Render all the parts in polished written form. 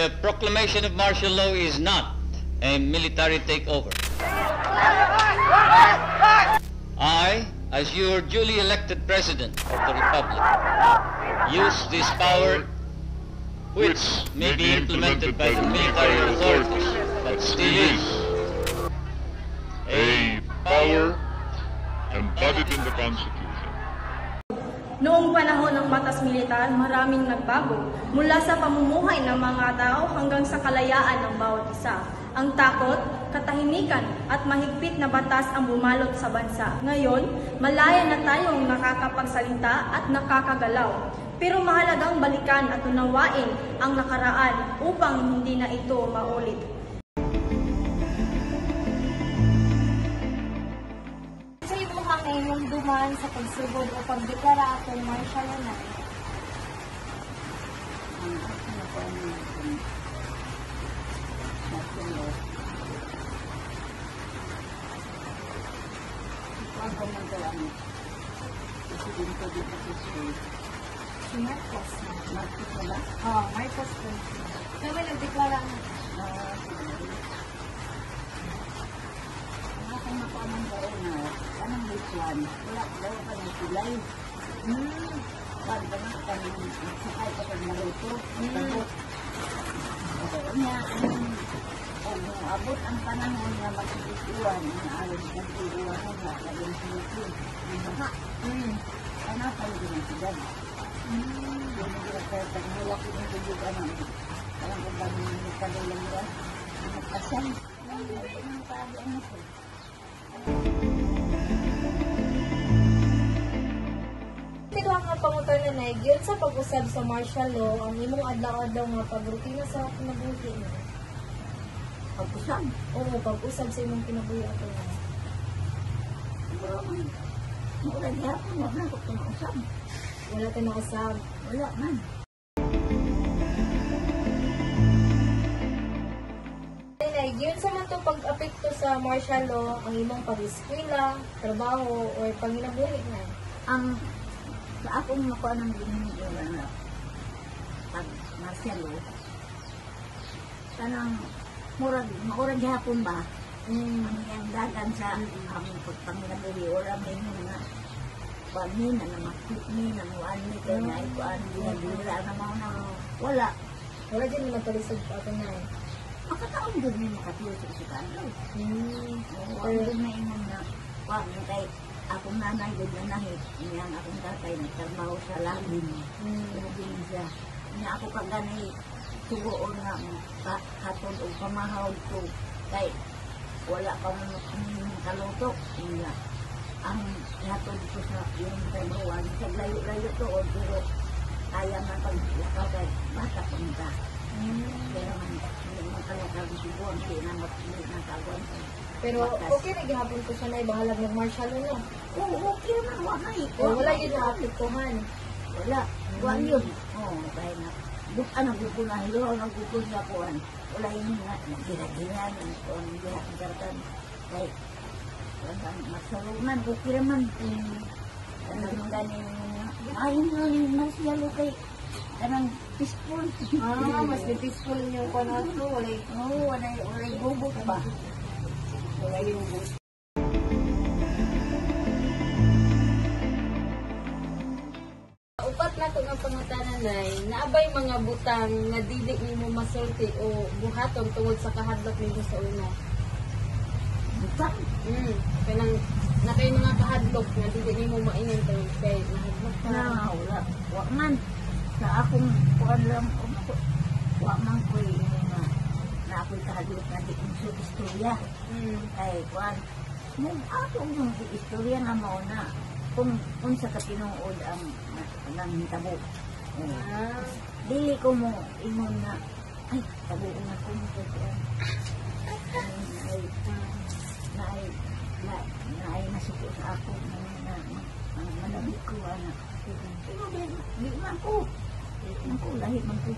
the proclamation of martial law is not a military takeover. I, as your duly elected President of the Republic, use this power which may be implemented by the military authorities, but still is a power embodied in the Constitution. Noong panahon ng batas militar, maraming nagbago mula sa pamumuhay ng mga tao hanggang sa kalayaan ng bawat isa. Ang takot, katahimikan at mahigpit na batas ang bumalot sa bansa. Ngayon, malaya na tayong nakakapagsalita at nakakagalaw. Pero mahalagang balikan at unawain ang nakaraan upang hindi na ito maulit. Ngayong dumaan sa pagsugod o pagdeklara akong martial law. Si Marcos. Marcos ba? Oo, Marcos po. Kami nagdeklara na. Kung napaman ko na, anong lituan? Wala daw ka ng tulay. Bago ba na kami sakay kapag maluto? Tabot. Niya, kung abot ang panahon na magtituan, na alam na tituan na laging sinipin. Baka, panapay din ang sigan. Yung nagkakaya pag-hulak yung tubugan ng parang kung ba nang padalang yan, magpasan. Ang pagi ang nasa. Ito ang pangutan na nagyon sa pag-usab sa martial law ang imong adlaw-adlaw nga pagrutina sa kinabuhi mo. Pag-usab? Oo, pag-usab sa imong kinabuhi ato na. Wala niya ako, wala ko pinausab. Wala tayo nausab. Wala man. Nagyon sa man itong pag-apekto sa martial law ang imong pag-eskwela, trabaho, o panginabuhi na. Ang sa akong nakuha ng ginigil na pag-martial law, kanang maurag hapon ba? Ang dagan sa aming pagpanginabuhi o ramin na pamin na namakit ni, namuan ni, kaya na ikuan, ginagila na mga na wala. Wala din naman talisod pa ito na eh. Makataon doon may makatulog sa isukan daw. Pero doon na ingon na, wag na kay akong nanay doon na nahit, niya ang akong tatay nagtrabaho sa lalim. Naging siya. Niya ako kaganay, tugoon nga, katod o pamahawag ko, kay wala pa mo ng kalutok. Niya, ang hatod ko sa yung trabahoan, sa layo-layo to, pero kaya man pag-lakaw kay bata pa mga. Pero man, makalakal ko siya, hindi na matagwan. Pero okay na gihapon ko siya na ibahalag ng martial law no? Oo, okay naman, wala ito. Wala yun na apliktuhan. Wala, wala yun. Oo, dahil na, anong gugunahin yun, anong gugunahin ko, wala yun nga, gira-gira, anong gira-gira, kaya, masalunan, okay naman. Anong ganin, ayun nga yung martial law kay, anong peaceful. Mas peaceful yung panato, wala gugot ba? Wala yung gusto. Upat na ito ng pangutanan ay naabay mga butang na dili nimo masulti o buhaton tungod sa kahadlok nimo sa una. Butang? Kanang na kayo mga kahadlok na dili nimo maingon tungod kay nahadlok ka. Wala. Wak man. Sa akong kuwan lang, wak man ko na ako'y kahadlok na di kong istorya. Kay kuwan, akong yung istorya nga mo na kung sa kapinuod ang hitabo. Dili ko mo ingon na, ay, tabuin ako mo ko kuwan. Na ay nasuko sa ako na manabik ko, anak. Di man ko. Lahi man ko.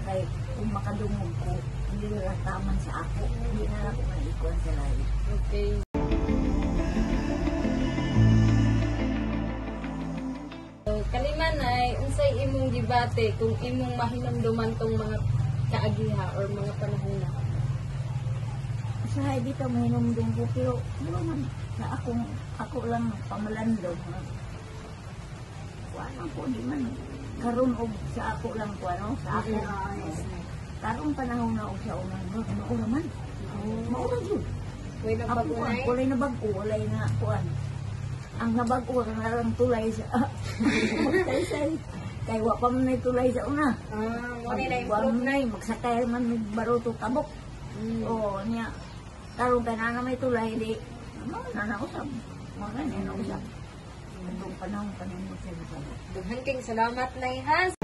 Kaya kung makadungog ko, hindi nila taman sa ako. Hindi na ako maikuan sa lahi. Okay. So, kaliman ay unsay imong gibate kung imong mahinumduman tong mga kaagiha or mga panahon na? Sa di ka may numdum ko, pero naman na ako lang pamalandog. Kuan ako, di man. Karon og sa ako lang ko, ano? Sa ako. Karong panahon na og sa unang doon. Maura man. Maura yun. Way na Ako bago kuan, na walay na bago, walay na kuan. Ang nabago, ang narang tulay sa... Kaya wa pa man may tulay sa una. Wala na yung Wala na magsakay man may baruto kabok. Oo, niya. Karong ka na may tulay, di. Nanausap. Mga nanausap. Anong panahon mo sa Dughan king salamat na ihas.